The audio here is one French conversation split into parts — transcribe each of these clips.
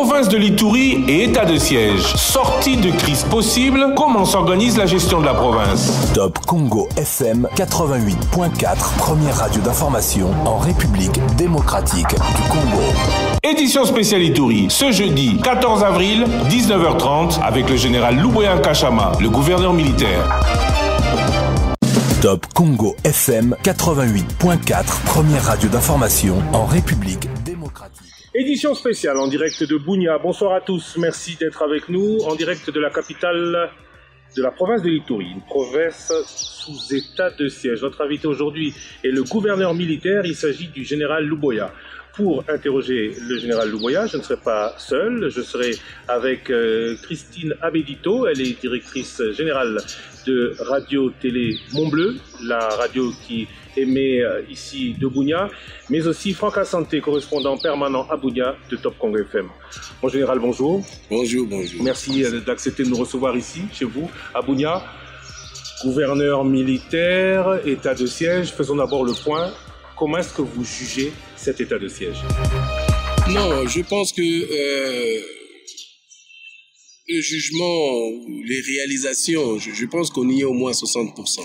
Province de l'Ituri et état de siège. Sortie de crise possible, comment s'organise la gestion de la province? Top Congo FM 88.4, première radio d'information en République démocratique du Congo. Édition spéciale Ituri, ce jeudi 14 avril, 19h30, avec le général Louboya Nkashama, le gouverneur militaire. Top Congo FM 88.4, première radio d'information en République démocratique. Édition spéciale en direct de Bunia. Bonsoir à tous, merci d'être avec nous en direct de la capitale de la province de l'Ituri, une province sous état de siège. Notre invité aujourd'hui est le gouverneur militaire, il s'agit du général Louboya. Pour interroger le général Louboya, je ne serai pas seul, je serai avec Christine Abedito, elle est directrice générale de Radio-Télé Mont-Bleu, la radio qui émet ici de Bunia, mais aussi Franck Assanté, correspondant permanent à Bunia de Top Congo FM. Mon général, bonjour. Bonjour, bonjour. Merci d'accepter de nous recevoir ici, chez vous, à Bunia. Gouverneur militaire, état de siège, faisons d'abord le point. Comment est-ce que vous jugez cet état de siège? Non, je pense que le jugement, les réalisations, je pense qu'on y est au moins 60%.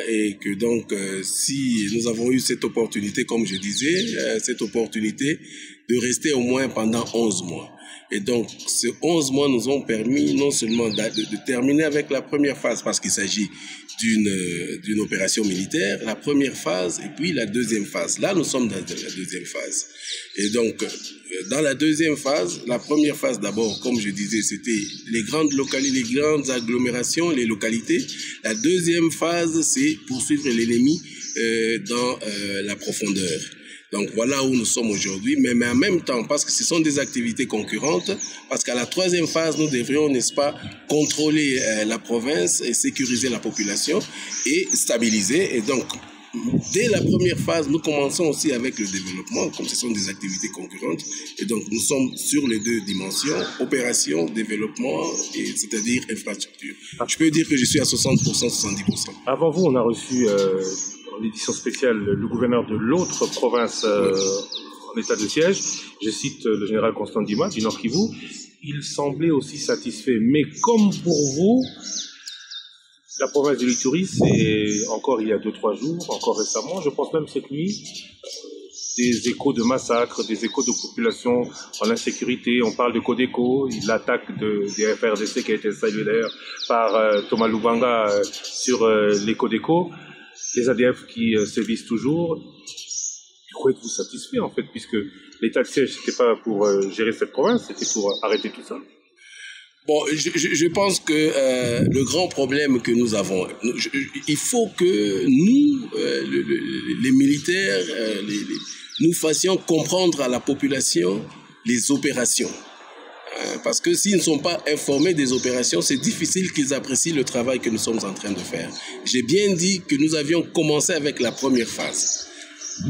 Et que donc, si nous avons eu cette opportunité, comme je disais, cette opportunité de rester au moins pendant 11 mois. Et donc, ces 11 mois nous ont permis non seulement de terminer avec la première phase, parce qu'il s'agit d'une opération militaire, la première phase et puis la deuxième phase. Là, nous sommes dans la deuxième phase. Et donc, dans la deuxième phase, la première phase d'abord, comme je disais, c'était les grandes localités, les grandes agglomérations, les localités. La deuxième phase, c'est poursuivre l'ennemi dans la profondeur. Donc voilà où nous sommes aujourd'hui, mais en même temps, parce que ce sont des activités concurrentes, parce qu'à la troisième phase, nous devrions, n'est-ce pas, contrôler la province et sécuriser la population et stabiliser. Et donc, dès la première phase, nous commençons aussi avec le développement, comme ce sont des activités concurrentes. Et donc, nous sommes sur les deux dimensions, opération, développement, c'est-à-dire infrastructure. Je peux dire que je suis à 60%, 70%. Avant vous, on a reçu en édition spéciale le gouverneur de l'autre province en état de siège. Je cite le général Constant Dima du Nord Kivu. Il semblait aussi satisfait. Mais comme pour vous, la province de l'Ituri, c'est encore il y a 2-3 jours, encore récemment, je pense même cette nuit, des échos de massacres, des échos de population en insécurité. On parle de Codeco, l'attaque des FRDC qui a été saluée d'ailleurs par Thomas Lubanga sur les Codeco. Les ADF qui sévissent toujours. Pourquoi êtes-vous satisfait en fait, puisque l'état de siège, c'était pas pour gérer cette province, c'était pour arrêter tout ça? Bon, je pense que le grand problème que nous avons, il faut que nous, les militaires, nous fassions comprendre à la population les opérations. Parce que s'ils ne sont pas informés des opérations, c'est difficile qu'ils apprécient le travail que nous sommes en train de faire. J'ai bien dit que nous avions commencé avec la première phase,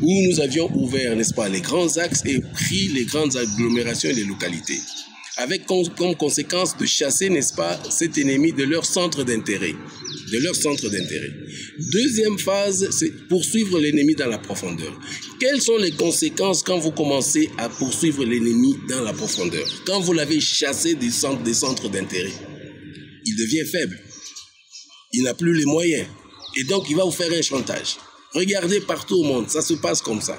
où nous avions ouvert, n'est-ce pas, les grands axes et pris les grandes agglomérations et les localités, avec comme conséquence de chasser, n'est-ce pas, cet ennemi de leur centre d'intérêt. Deuxième phase, c'est poursuivre l'ennemi dans la profondeur. Quelles sont les conséquences quand vous commencez à poursuivre l'ennemi dans la profondeur? Quand vous l'avez chassé des centres d'intérêt, il devient faible. Il n'a plus les moyens. Et donc, il va vous faire un chantage. Regardez partout au monde, ça se passe comme ça.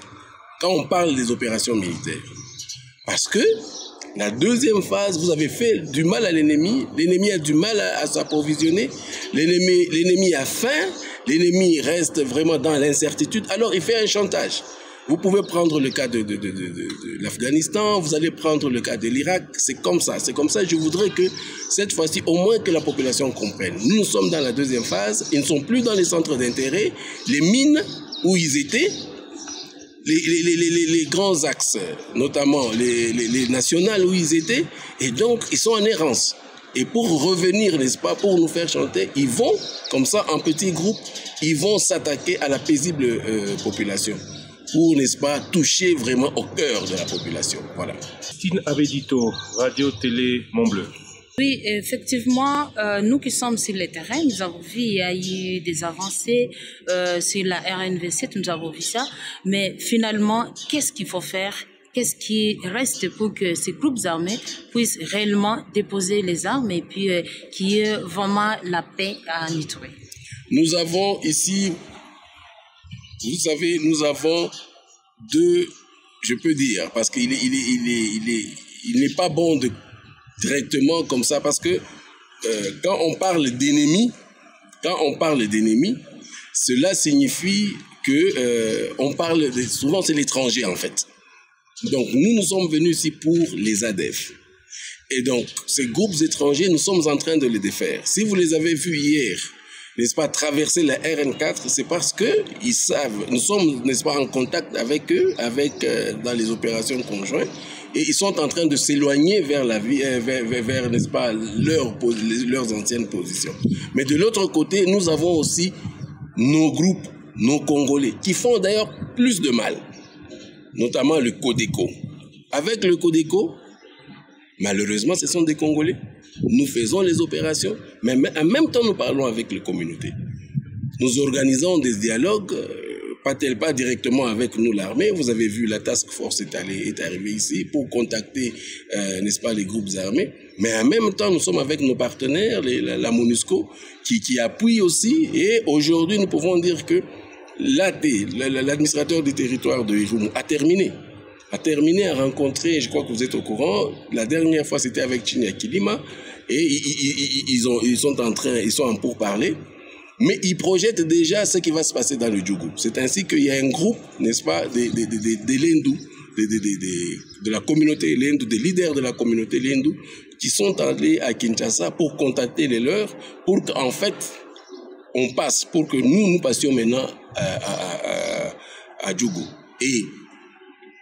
Quand on parle des opérations militaires. Parce que la deuxième phase, vous avez fait du mal à l'ennemi a du mal à s'approvisionner, l'ennemi a faim, l'ennemi reste vraiment dans l'incertitude, alors il fait un chantage. Vous pouvez prendre le cas de l'Afghanistan, vous allez prendre le cas de l'Irak, c'est comme ça. Je voudrais que cette fois-ci, au moins que la population comprenne. Nous sommes dans la deuxième phase, ils ne sont plus dans les centres d'intérêt, les mines où ils étaient, les grands axes, notamment les nationales où ils étaient, et donc ils sont en errance. Et pour revenir, n'est-ce pas, pour nous faire chanter, ils vont, comme ça, en petits groupes, ils vont s'attaquer à la paisible population, pour, n'est-ce pas, toucher vraiment au cœur de la population. Voilà. Christine Abedito, Radio-Télé Mont-Bleu. Oui, effectivement, nous qui sommes sur le terrain, nous avons vu il y a eu des avancées sur la RNV7, nous avons vu ça. Mais finalement, qu'est-ce qu'il faut faire? qu'est-ce qui reste pour que ces groupes armés puissent réellement déposer les armes et puis qu'il y ait vraiment la paix à Nitoré. Nous avons ici, vous savez, nous avons deux, je peux dire, parce qu'il n'est pas bon de directement comme ça, parce que quand on parle d'ennemis, cela signifie que on parle souvent c'est l'étranger en fait. Donc nous sommes venus ici pour les ADF. Et donc ces groupes étrangers, nous sommes en train de les défaire. Si vous les avez vus hier, n'est-ce pas, traverser la RN4, c'est parce que ils savent, nous sommes, n'est-ce pas, en contact avec eux, dans les opérations conjointes, et ils sont en train de s'éloigner vers la vie, vers n'est-ce pas, leurs anciennes positions. Mais de l'autre côté, nous avons aussi nos groupes, nos Congolais, qui font d'ailleurs plus de mal, notamment le Codeco. Avec le Codeco, malheureusement, ce sont des Congolais. Nous faisons les opérations, mais en même temps, nous parlons avec les communautés. Nous organisons des dialogues, pas directement avec nous, l'armée. Vous avez vu, la task force est arrivée ici pour contacter, n'est-ce pas, les groupes armés. Mais en même temps, nous sommes avec nos partenaires, la MONUSCO, qui appuie aussi. Et aujourd'hui, nous pouvons dire que l'administrateur du territoire de Irumu a terminé à rencontrer, je crois que vous êtes au courant, la dernière fois c'était avec Chinyakilima, et ils sont en pourparlers, mais ils projettent déjà ce qui va se passer dans le Djougou. C'est ainsi qu'il y a un groupe, n'est-ce pas, des Lendou, de la communauté Lendou, des leaders de la communauté Lendou, qui sont allés à Kinshasa pour contacter les leurs, pour qu'en fait, pour que nous passions maintenant à Djougou. Et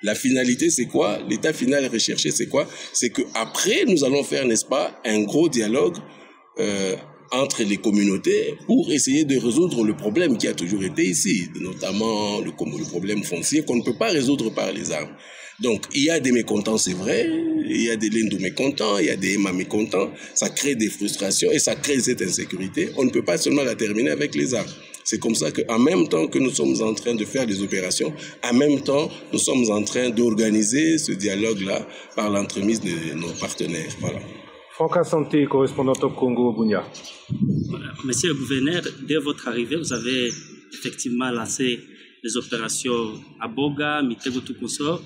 la finalité, c'est quoi? L'état final recherché, c'est quoi? C'est qu'après, nous allons faire, n'est-ce pas, un gros dialogue entre les communautés pour essayer de résoudre le problème qui a toujours été ici, notamment le problème foncier qu'on ne peut pas résoudre par les armes. Donc, il y a des mécontents, c'est vrai, il y a des Lendou mécontents, il y a des Emma mécontents, ça crée des frustrations et ça crée cette insécurité. On ne peut pas seulement la terminer avec les armes. C'est comme ça qu'en même temps que nous sommes en train de faire des opérations, en même temps, nous sommes en train d'organiser ce dialogue-là par l'entremise de nos partenaires. Voilà. Franck Santé, correspondant au Congo, Bunia. Monsieur le gouverneur, dès votre arrivée, vous avez effectivement lancé les opérations à Boga, Mitego, tout consort.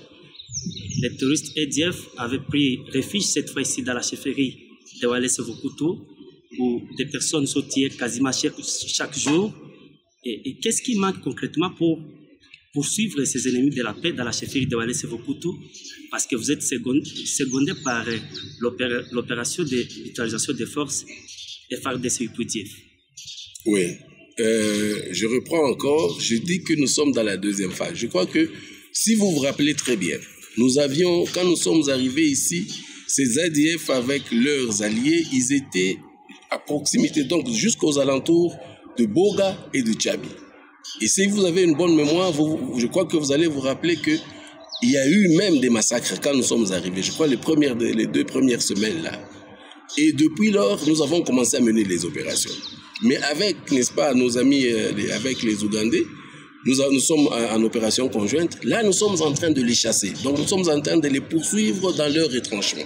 Les terroristes EDF avaient pris refuge cette fois-ci dans la chefferie de Wallace Vokutu, où des personnes sont tirées quasiment chaque jour. Et qu'est-ce qui manque concrètement pour poursuivre ces ennemis de la paix dans la chefferie de Wallace Vokutu? Parce que vous êtes secondé par l'opération de mutualisation des forces FARDC-UPDF. Oui. Je reprends encore. Je dis que nous sommes dans la deuxième phase. Je crois que, si vous vous rappelez très bien, quand nous sommes arrivés ici, ces ADF avec leurs alliés, ils étaient à proximité, donc jusqu'aux alentours de Boga et de Tchabi. Et si vous avez une bonne mémoire, je crois que vous allez vous rappeler qu'il y a eu même des massacres quand nous sommes arrivés. Je crois les 2 premières semaines là. Et depuis lors, nous avons commencé à mener les opérations. Mais avec, n'est-ce pas, nos amis, avec les Ougandais, nous sommes en opération conjointe. Là, nous sommes en train de les chasser. Donc, nous sommes en train de les poursuivre dans leur retranchement.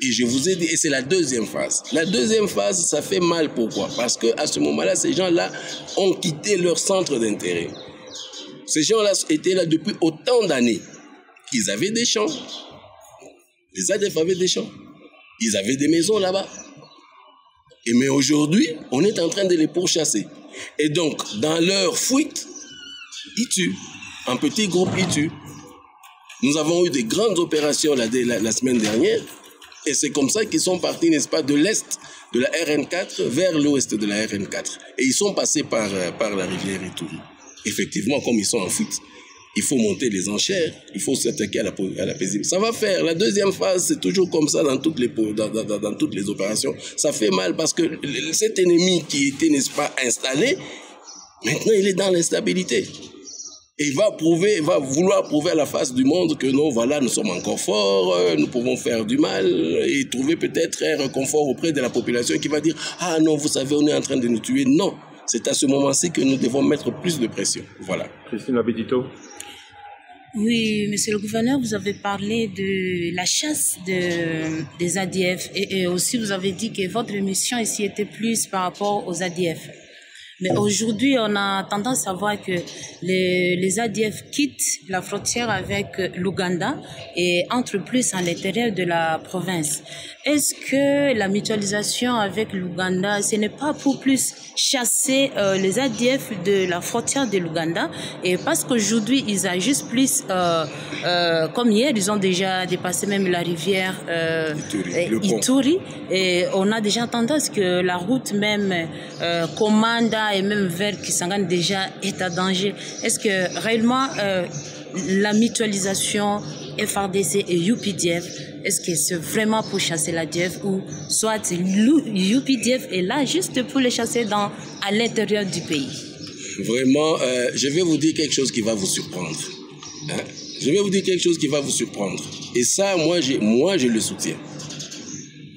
Et je vous ai dit, et c'est la deuxième phase. La deuxième phase, ça fait mal. Pourquoi? Parce qu'à ce moment-là, ces gens-là ont quitté leur centre d'intérêt. Ces gens-là étaient là depuis autant d'années. Ils avaient des champs. Les ADF avaient des champs. Ils avaient des maisons là-bas. Mais aujourd'hui, on est en train de les pourchasser. Et donc, dans leur fuite, ils tuent. Un petit groupe, ils tuent. Nous avons eu des grandes opérations la semaine dernière. Et c'est comme ça qu'ils sont partis, n'est-ce pas, de l'est de la RN4 vers l'ouest de la RN4. Et ils sont passés par la rivière Ituri. Effectivement, comme ils sont en fuite, il faut monter les enchères, il faut s'attaquer à la paisible. Ça va faire. La deuxième phase, c'est toujours comme ça dans toutes les opérations. Ça fait mal parce que cet ennemi qui était, n'est-ce pas, installé, maintenant il est dans l'instabilité. Et il va vouloir prouver à la face du monde que non, voilà, nous sommes encore forts, nous pouvons faire du mal et trouver peut-être un réconfort auprès de la population qui va dire « Ah non, vous savez, on est en train de nous tuer. » Non, c'est à ce moment-ci que nous devons mettre plus de pression. Voilà. Christine Abedito. Oui, monsieur le gouverneur, vous avez parlé de la chasse des ADF et aussi vous avez dit que votre mission ici était plus par rapport aux ADF. Mais aujourd'hui, on a tendance à voir que les ADF quittent la frontière avec l'Ouganda et entrent plus à l'intérieur de la province. Est-ce que la mutualisation avec l'Ouganda, ce n'est pas pour plus chasser les ADF de la frontière de l'Ouganda? Et parce qu'aujourd'hui, ils agissent plus, comme hier, ils ont déjà dépassé même la rivière Ituri. Et on a déjà tendance que la route même Komanda et même vers Kisangani déjà est à danger. Est-ce que réellement la mutualisation FARDC et UPDF, est-ce que c'est vraiment pour chasser l'ADF ou soit UPDF est là juste pour les chasser à l'intérieur du pays? Vraiment, je vais vous dire quelque chose qui va vous surprendre. Hein? Je vais vous dire quelque chose qui va vous surprendre. Et ça, moi, je le soutiens.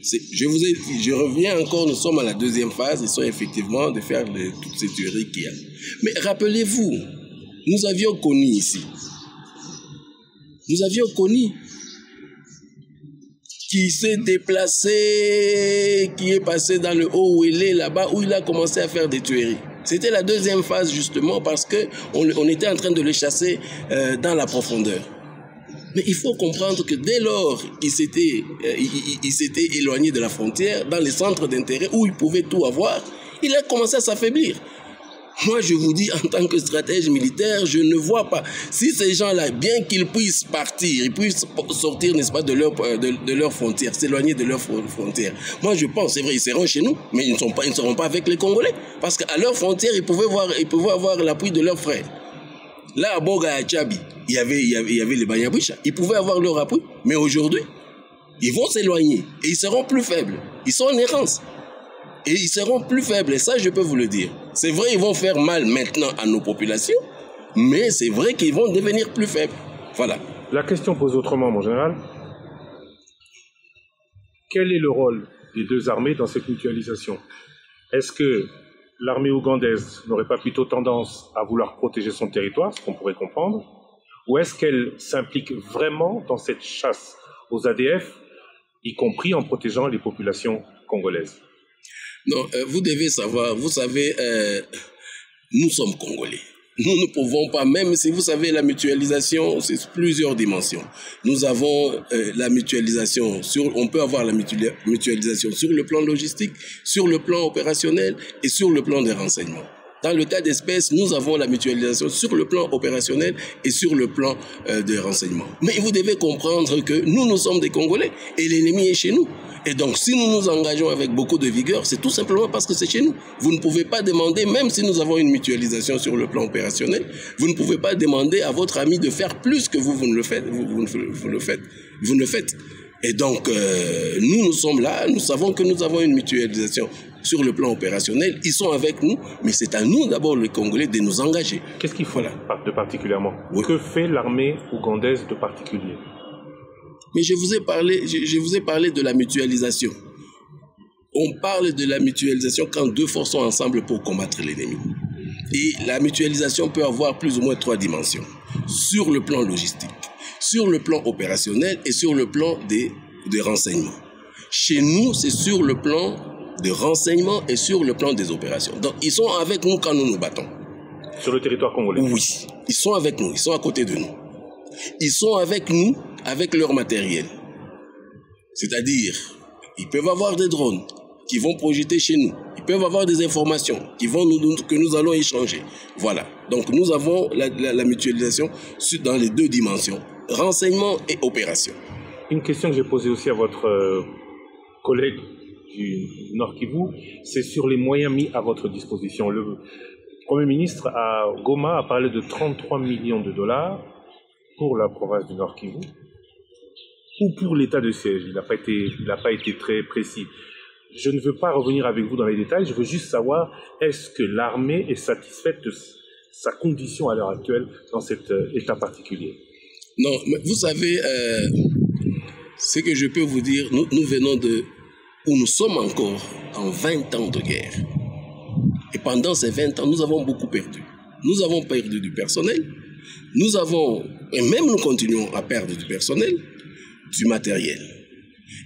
Je reviens encore, nous sommes à la deuxième phase, ils sont effectivement de faire toutes ces théories qu'il y a. Mais rappelez-vous, nous avions connu ici. Nous avions connu qui s'est déplacé, qui est passé dans le Haut-Ouélé, là-bas, où il a commencé à faire des tueries. C'était la deuxième phase, justement, parce qu'on était en train de les chasser dans la profondeur. Mais il faut comprendre que dès lors qu'il s'était éloigné de la frontière, dans les centres d'intérêt où il pouvait tout avoir, il a commencé à s'affaiblir. Moi, je vous dis, en tant que stratège militaire, je ne vois pas. Si ces gens-là, bien qu'ils puissent partir, ils puissent sortir, n'est-ce pas, de leur frontière, s'éloigner de leur frontière. Moi, je pense, c'est vrai, ils seront chez nous, mais ils ne seront pas avec les Congolais. Parce qu'à leur frontière, ils pouvaient avoir l'appui de leurs frères. Là, à Boga, à Tchabi, il y avait les Banyaboucha. Ils pouvaient avoir leur appui. Mais aujourd'hui, ils vont s'éloigner. Et ils seront plus faibles. Ils sont en errance. Et ils seront plus faibles. Et ça, je peux vous le dire. C'est vrai, ils vont faire mal maintenant à nos populations. Mais c'est vrai qu'ils vont devenir plus faibles. Voilà. La question pose autrement, mon général. Quel est le rôle des deux armées dans cette mutualisation? Est-ce que l'armée ougandaise n'aurait pas plutôt tendance à vouloir protéger son territoire, ce qu'on pourrait comprendre, ou est-ce qu'elle s'implique vraiment dans cette chasse aux ADF, y compris en protégeant les populations congolaises? Non, vous devez savoir, vous savez, nous sommes Congolais. Nous ne pouvons pas, même si vous savez, la mutualisation, c'est plusieurs dimensions. Nous avons la mutualisation, on peut avoir la mutualisation sur le plan logistique, sur le plan opérationnel et sur le plan des renseignements. Dans le cas d'espèce, nous avons la mutualisation sur le plan opérationnel et sur le plan des renseignements. Mais vous devez comprendre que nous sommes des Congolais et l'ennemi est chez nous. Et donc, si nous nous engageons avec beaucoup de vigueur, c'est tout simplement parce que c'est chez nous. Vous ne pouvez pas demander, même si nous avons une mutualisation sur le plan opérationnel, vous ne pouvez pas demander à votre ami de faire plus que vous ne le faites. Vous ne le faites. Et donc, nous sommes là, nous savons que nous avons une mutualisation sur le plan opérationnel. Ils sont avec nous, mais c'est à nous d'abord, les Congolais, de nous engager. Qu'est-ce qu'il faut de particulièrement? Oui. Que fait l'armée ougandaise de particulier? Mais je vous ai parlé de la mutualisation. On parle de la mutualisation quand deux forces sont ensemble pour combattre l'ennemi. Et la mutualisation peut avoir plus ou moins 3 dimensions. Sur le plan logistique, sur le plan opérationnel et sur le plan des renseignements. Chez nous, c'est sur le plan des renseignements et sur le plan des opérations. Donc, ils sont avec nous quand nous nous battons. Sur le territoire congolais? Oui, ils sont avec nous, ils sont à côté de nous. Ils sont avec nous, avec leur matériel. C'est-à-dire, ils peuvent avoir des drones qui vont projeter chez nous. Ils peuvent avoir des informations que nous allons échanger. Voilà. Donc, nous avons la mutualisation dans les 2 dimensions, renseignement et opération. Une question que j'ai posée aussi à votre collègue du Nord Kivu, c'est sur les moyens mis à votre disposition. Le Premier ministre à Goma a parlé de 33 millions de dollars pour la province du Nord Kivu ou pour l'état de siège. Il n'a pas été très précis. Je ne veux pas revenir avec vous dans les détails, je veux juste savoir, est-ce que l'armée est satisfaite de sa condition à l'heure actuelle dans cet état particulier? Non, mais vous savez, ce que je peux vous dire, nous venons où nous sommes encore en 20 ans de guerre. Et pendant ces 20 ans, nous avons beaucoup perdu. Nous avons perdu du personnel, nous avons Et même nous continuons à perdre du personnel, du matériel.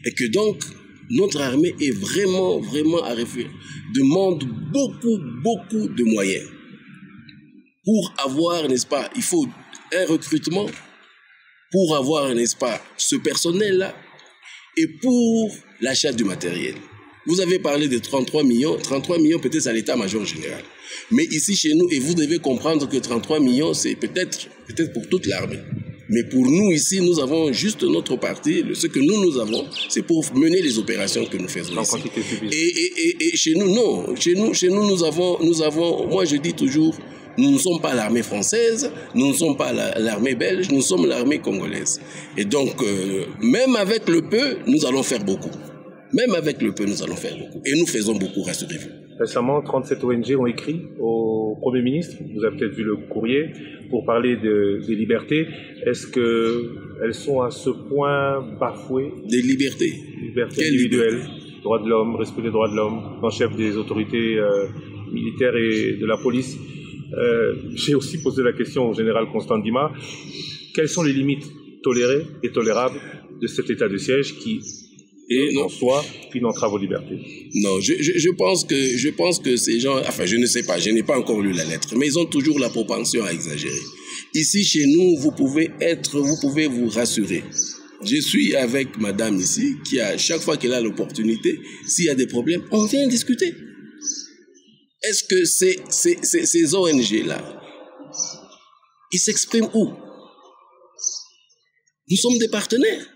Et que donc, notre armée est vraiment à réfléchir, demande beaucoup de moyens. Pour avoir, n'est-ce pas, il faut un recrutement, pour avoir, n'est-ce pas, ce personnel-là, et pour l'achat du matériel. Vous avez parlé de 33 millions peut-être à l'état-major général. Mais ici chez nous, et vous devez comprendre que 33 millions, c'est peut-être pour toute l'armée. Mais pour nous ici, nous avons juste notre partie. Ce que nous avons, c'est pour mener les opérations que nous faisons ici. Et chez nous, non. Chez nous, nous avons, moi je dis toujours, nous ne sommes pas l'armée française, nous ne sommes pas l'armée belge, nous sommes l'armée congolaise. Et donc, même avec le peu, nous allons faire beaucoup. Même avec le peu, nous allons faire beaucoup. Et nous faisons beaucoup, rassurez-vous. Récemment, 37 ONG ont écrit au Premier ministre, vous avez peut-être vu le courrier, pour parler des libertés. Est-ce qu'elles sont à ce point bafouées? Des libertés? Libertés individuelles, droits de l'homme, respect des droits de l'homme, en chef des autorités militaires et de la police. J'ai aussi posé la question au général Constant Ndima. Quelles sont les limites tolérées et tolérables de cet état de siège qui en soi une entrave aux libertés? Non, je pense que ces gens, enfin je ne sais pas, je n'ai pas encore lu la lettre, mais ils ont toujours la propension à exagérer. Ici chez nous, vous pouvez vous rassurer. Je suis avec madame ici, qui à chaque fois qu'elle a l'opportunité, s'il y a des problèmes, on vient discuter. Est-ce que ces ONG-là, ils s'expriment où? Nous sommes des partenaires.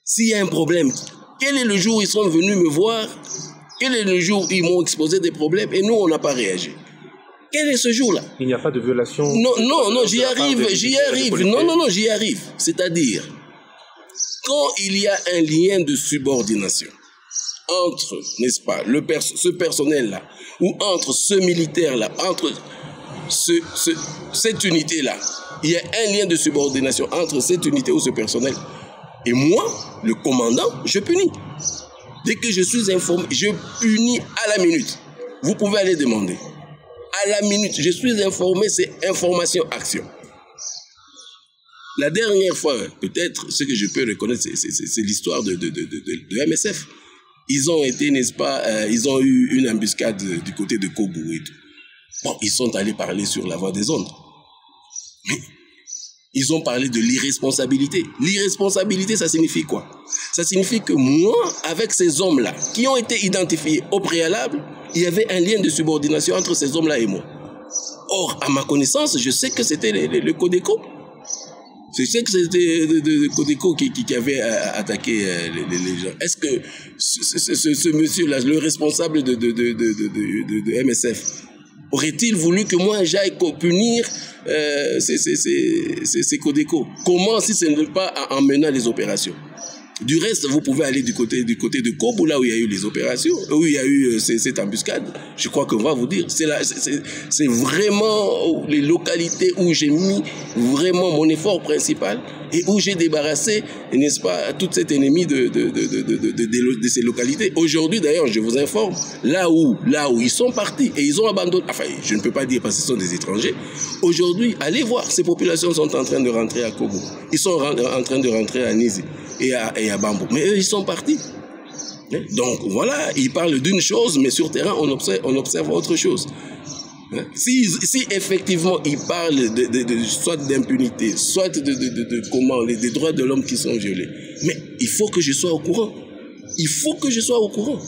S'il y a un problème, quel est le jour où ils sont venus me voir? Quel est le jour où ils m'ont exposé des problèmes et nous, on n'a pas réagi? Quel est ce jour-là? Il n'y a pas de violation? Non, j'y arrive. Non, j'y arrive. C'est-à-dire, quand il y a un lien de subordination entre, n'est-ce pas, ce personnel-là, ou entre ce militaire-là, entre cette unité-là, il y a un lien de subordination entre cette unité ou ce personnel. Et moi, le commandant, je punis. Dès que je suis informé, je punis à la minute. Vous pouvez aller demander. À la minute, je suis informé, c'est information-action. La dernière fois, peut-être, ce que je peux reconnaître, c'est l'histoire de MSF. Ils ont été, n'est-ce pas, ils ont eu une embuscade du côté de Kobou et tout. Bon, ils sont allés parler sur la voie des ondes. Mais ils ont parlé de l'irresponsabilité. L'irresponsabilité, ça signifie quoi? Ça signifie que moi, avec ces hommes-là, qui ont été identifiés au préalable, il y avait un lien de subordination entre ces hommes-là et moi. Or, à ma connaissance, je sais que c'était le Codeco. Je sais que c'était le Codeco qui avait attaqué les gens. Est-ce que ce monsieur-là, le responsable de MSF, aurait-il voulu que moi j'aille punir ces Codeco? Comment si ce n'est pas en menant les opérations? Du reste, vous pouvez aller du côté de Kobou, là où il y a eu les opérations, où il y a eu cette embuscade. Je crois qu'on va vous dire. C'est vraiment les localités où j'ai mis vraiment mon effort principal et où j'ai débarrassé, n'est-ce pas, tout cet ennemi de ces localités. Aujourd'hui, d'ailleurs, je vous informe, là où ils sont partis et ils ont abandonné, enfin, je ne peux pas dire parce qu'ils sont des étrangers. Aujourd'hui, allez voir, ces populations sont en train de rentrer à Kobou. Ils sont en train de rentrer à Nizi et à Bambou. Mais eux, ils sont partis. Donc, voilà, ils parlent d'une chose, mais sur terrain, on observe autre chose. Si effectivement ils parlent soit d'impunité, soit des droits de l'homme qui sont violés, mais il faut que je sois au courant. Il faut que je sois au courant.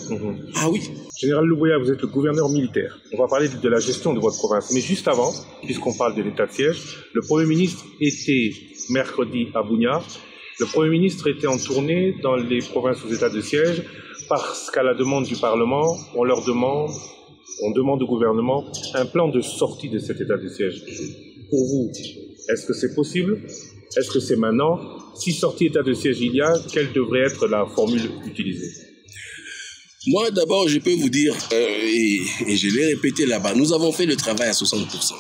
Ah oui. Général Louboya, vous êtes le gouverneur militaire. On va parler de la gestion de votre province. Mais juste avant, puisqu'on parle de l'état de siège, le Premier ministre était mercredi à Bunia. Le Premier ministre était en tournée dans les provinces sous état de siège parce qu'à la demande du Parlement, on demande au gouvernement un plan de sortie de cet état de siège. Pour vous, est-ce que c'est possible? Est-ce que c'est maintenant? Si sortie état de siège il y a, quelle devrait être la formule utilisée? Moi, d'abord, je peux vous dire, et je l'ai répété là-bas, nous avons fait le travail à 60%.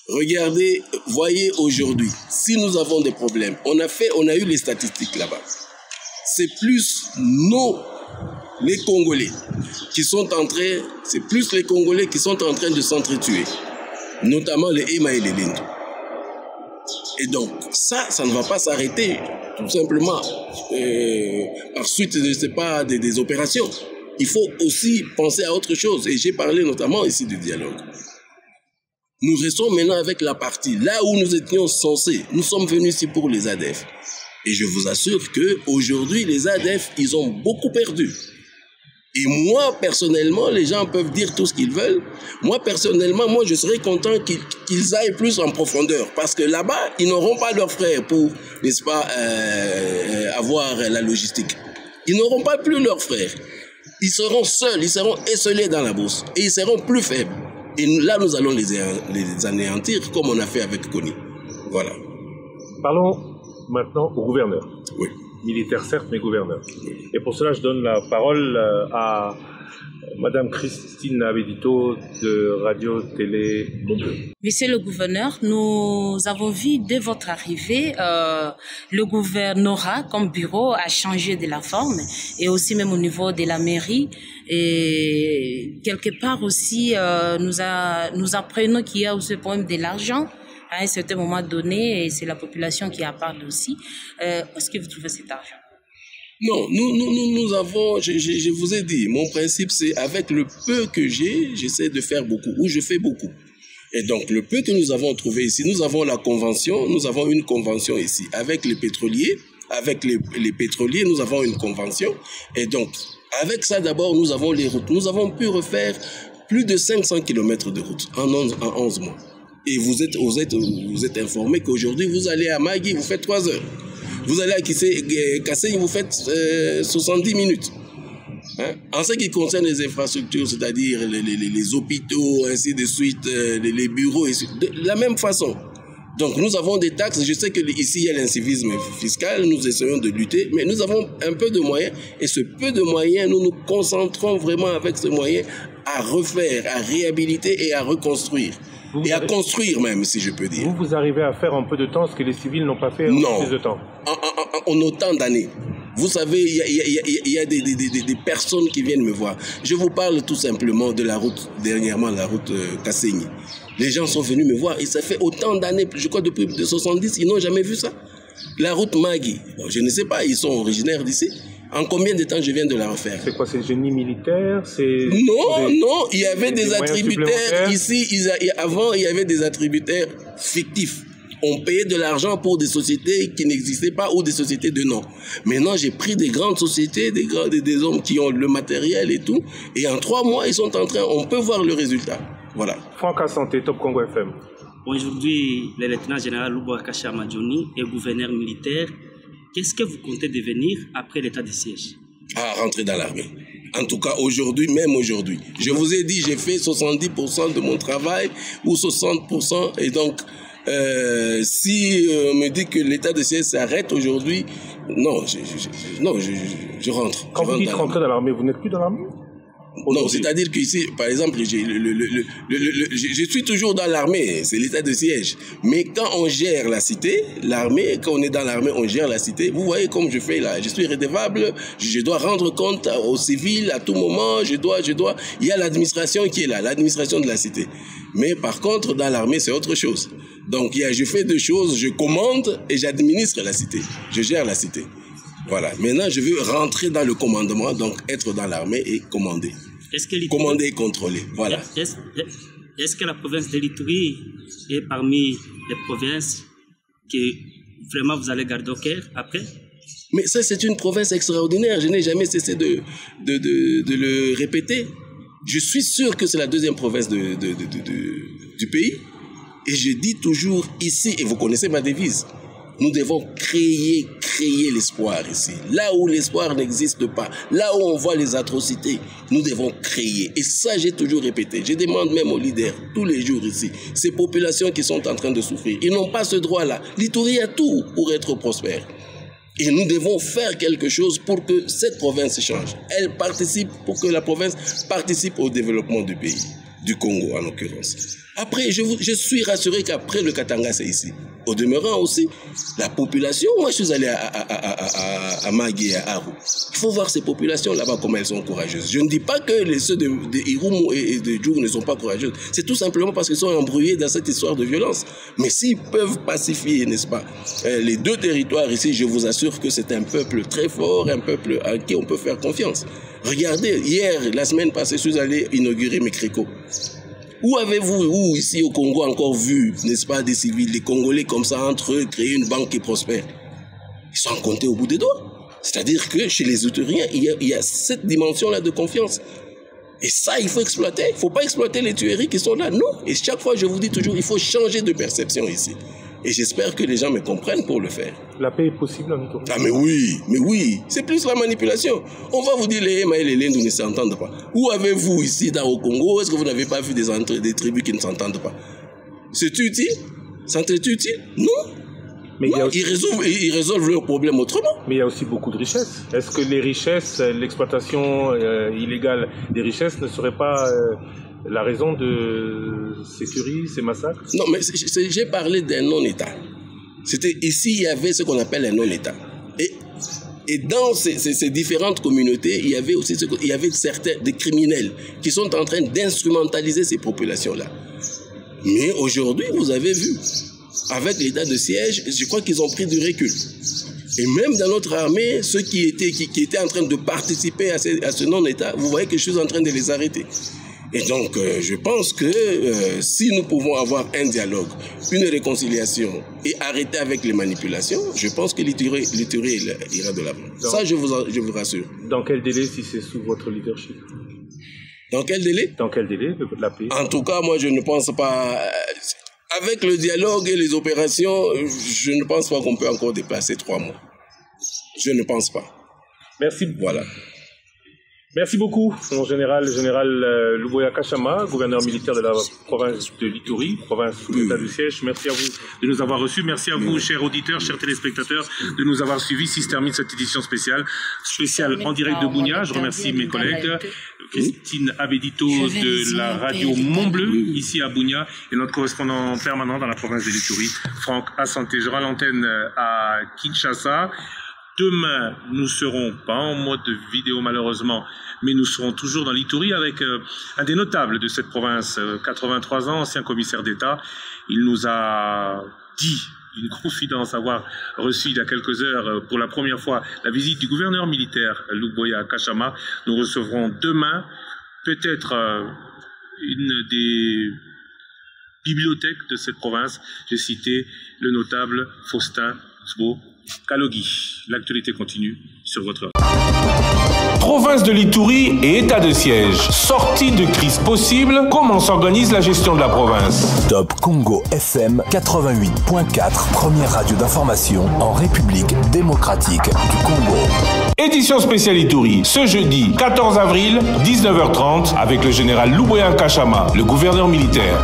Regardez, voyez aujourd'hui, si nous avons des problèmes, on a eu les statistiques là-bas. C'est plus les Congolais qui sont en train, de s'entretuer, notamment les Ema et les Lendo. Et donc, ça ne va pas s'arrêter, tout simplement, par suite de, je sais pas, des opérations. Il faut aussi penser à autre chose. Et j'ai parlé notamment ici du dialogue. Nous restons maintenant avec la partie, là où nous étions censés. Nous sommes venus ici pour les ADF. Et je vous assure qu'aujourd'hui, les ADF, ils ont beaucoup perdu. Et moi, personnellement, les gens peuvent dire tout ce qu'ils veulent. Moi, personnellement, je serais content qu'ils aillent plus en profondeur. Parce que là-bas, ils n'auront pas leurs frères pour, n'est-ce pas, avoir la logistique. Ils n'auront pas plus leurs frères. Ils seront seuls, ils seront esselés dans la bourse. Et ils seront plus faibles. Et là, nous allons les anéantir comme on a fait avec Kony. Voilà. Parlons maintenant au gouverneur. Oui. Militaire certes, mais gouverneur. Et pour cela, je donne la parole à Madame Christine Abedito de Radio-Télé Mondeux. Monsieur le gouverneur, nous avons vu dès votre arrivée, le gouvernorat comme bureau a changé de la forme et aussi même au niveau de la mairie. Et quelque part aussi, nous apprenons qu'il y a aussi le problème de l'argent à un certain moment donné, et c'est la population qui en parle aussi. Où est-ce que vous trouvez cet argent? Non, nous avons, je vous ai dit, mon principe c'est avec le peu que j'ai, j'essaie de faire beaucoup, ou je fais beaucoup. Et donc le peu que nous avons trouvé ici, nous avons la convention, nous avons une convention ici avec les pétroliers, nous avons une convention. Et donc avec ça d'abord, nous avons les routes. Nous avons pu refaire plus de 500 km de route en 11 mois. Et vous êtes informé qu'aujourd'hui, vous allez à Magui, vous faites 3 heures. Vous allez à Kassai, vous faites 70 minutes. Hein? En ce qui concerne les infrastructures, c'est-à-dire les hôpitaux, ainsi de suite, les bureaux, de la même façon. Donc nous avons des taxes, je sais qu'ici il y a l'incivisme fiscal, nous essayons de lutter, mais nous avons un peu de moyens, et ce peu de moyens, nous nous concentrons vraiment avec ce moyen à refaire, à réhabiliter et à reconstruire. Et à construire même, si je peux dire. Vous arrivez à faire en peu de temps ce que les civils n'ont pas fait en plus de temps? En autant d'années. Vous savez, il y a des personnes qui viennent me voir. Je vous parle tout simplement de la route, dernièrement, la route Kassenyi. Les gens sont venus me voir et ça fait autant d'années, je crois depuis 70, ils n'ont jamais vu ça. La route Magui, je ne sais pas, ils sont originaires d'ici. En combien de temps je viens de la refaire? C'est quoi, c'est le génie militaire? Non, il y avait des attributaires ici. Avant, il y avait des attributaires fictifs. On payait de l'argent pour des sociétés qui n'existaient pas ou des sociétés de nom. Maintenant, j'ai pris des grandes sociétés, des hommes qui ont le matériel et tout. Et en 3 mois, ils sont en train, on peut voir le résultat. Voilà. Franck Assanté, Top Congo FM. Aujourd'hui, le lieutenant-général Luboubacar Madjoni est gouverneur militaire. Qu'est-ce que vous comptez devenir après l'état de siège? Rentrer dans l'armée. En tout cas, aujourd'hui, même aujourd'hui. Je vous ai dit, j'ai fait 70% de mon travail ou 60%. Et donc, si on me dit que l'état de siège s'arrête aujourd'hui, non, je rentre. Quand vous dites rentrer dans l'armée, vous n'êtes plus dans l'armée? Non, c'est-à-dire qu'ici, par exemple, je suis toujours dans l'armée, c'est l'état de siège. Mais quand on gère la cité, l'armée, quand on est dans l'armée, on gère la cité. Vous voyez comme je fais là, je suis redevable, je dois rendre compte aux civils à tout moment, il y a l'administration qui est là, l'administration de la cité. Mais par contre, dans l'armée, c'est autre chose. Donc, je fais 2 choses, je commande et j'administre la cité. Je gère la cité. Voilà. Maintenant, je veux rentrer dans le commandement, donc être dans l'armée et commander. Commander et contrôler. Voilà. Est-ce que la province de l'Ituri est parmi les provinces que vraiment vous allez garder au cœur après? Mais ça, c'est une province extraordinaire. Je n'ai jamais cessé de le répéter. Je suis sûr que c'est la 2e province du pays. Et je dis toujours ici, et vous connaissez ma devise, nous devons créer l'espoir ici. Là où l'espoir n'existe pas, là où on voit les atrocités, nous devons créer. Et ça, j'ai toujours répété. Je demande même aux leaders, tous les jours ici, ces populations qui sont en train de souffrir, ils n'ont pas ce droit-là. L'Ituri a tout pour être prospère. Et nous devons faire quelque chose pour que cette province change. Elle participe, pour que la province participe au développement du pays, du Congo en l'occurrence. Après, je suis rassuré qu'après le Katanga, c'est ici. Au demeurant aussi, la population, moi je suis allé à Magui et à Aru. Il faut voir ces populations là-bas, comment elles sont courageuses. Je ne dis pas que ceux de Irumu et de Djougou ne sont pas courageux. C'est tout simplement parce qu'ils sont embrouillés dans cette histoire de violence. Mais s'ils peuvent pacifier, n'est-ce pas, les deux territoires ici, je vous assure que c'est un peuple très fort, un peuple à qui on peut faire confiance. Regardez, hier, la semaine passée, je suis allé inaugurer Mekreko. Où avez-vous, ici au Congo, encore vu, n'est-ce pas, des civils, des Congolais comme ça, entre eux, créer une banque qui prospère? Ils sont comptés au bout des doigts. C'est-à-dire que chez les Outuriens, il y a cette dimension-là de confiance. Et ça, il faut exploiter. Il ne faut pas exploiter les tueries qui sont là. Non. Et chaque fois, je vous dis toujours, il faut changer de perception ici. Et j'espère que les gens me comprennent pour le faire. La paix est possible en Ituri? Ah mais oui. C'est plus la manipulation. On va vous dire les Ema et les Lendu ne s'entendent pas. Où avez-vous ici au Congo? Est-ce que vous n'avez pas vu des tribus qui ne s'entendent pas? C'est utile? S'entend-il utile? Non. Mais non, ils résolvent leurs problèmes autrement. Mais il y a aussi beaucoup de richesses. Est-ce que les richesses, l'exploitation illégale des richesses ne serait pas la raison de ces tueries, ces massacres? Non, mais j'ai parlé d'un non-État. C'était ici, il y avait ce qu'on appelle un non-État. Et dans ces différentes communautés, il y avait aussi des criminels qui sont en train d'instrumentaliser ces populations-là. Mais aujourd'hui, vous avez vu, avec l'état de siège, je crois qu'ils ont pris du recul. Et même dans notre armée, ceux qui étaient en train de participer à ce non-État, vous voyez que je suis en train de les arrêter. Et donc, je pense que si nous pouvons avoir un dialogue, une réconciliation et arrêter avec les manipulations, je pense que l'Ituri ira de l'avant. Ça, je vous rassure. Dans quel délai, si c'est sous votre leadership? Dans quel délai? Dans quel délai, la paix? En tout cas, moi, je ne pense pas... Avec le dialogue et les opérations, je ne pense pas qu'on peut encore dépasser 3 mois. Je ne pense pas. Merci. Voilà. Merci beaucoup, mon général Luboya Kachama, gouverneur militaire de la province de l'Ituri, province sous l'état de siège. Merci à vous de nous avoir reçus. Merci à vous, chers auditeurs, chers téléspectateurs, de nous avoir suivis. Ici se termine cette édition spéciale en direct de Bunia. Je remercie mes collègues, Christine Abedito de la radio Montbleu, ici à Bunia, et notre correspondant permanent dans la province de l'Ituri, Franck Assanté. Je rends l'antenne à Kinshasa. Demain, nous ne serons pas en mode vidéo malheureusement, mais nous serons toujours dans l'Ituri avec un des notables de cette province, 83 ans, ancien commissaire d'État. Il nous a dit une confidence, avoir reçu il y a quelques heures pour la première fois la visite du gouverneur militaire Luboya Kachama. Nous recevrons demain peut-être une des bibliothèques de cette province. J'ai cité le notable Faustin Tsbo Kalogi. L'actualité continue sur votre... Province de l'Ituri et état de siège. Sortie de crise possible, comment s'organise la gestion de la province? Top Congo FM 88.4, première radio d'information en République démocratique du Congo. Édition spéciale Ituri, ce jeudi 14 avril, 19h30, avec le général Luboya Kachama, le gouverneur militaire.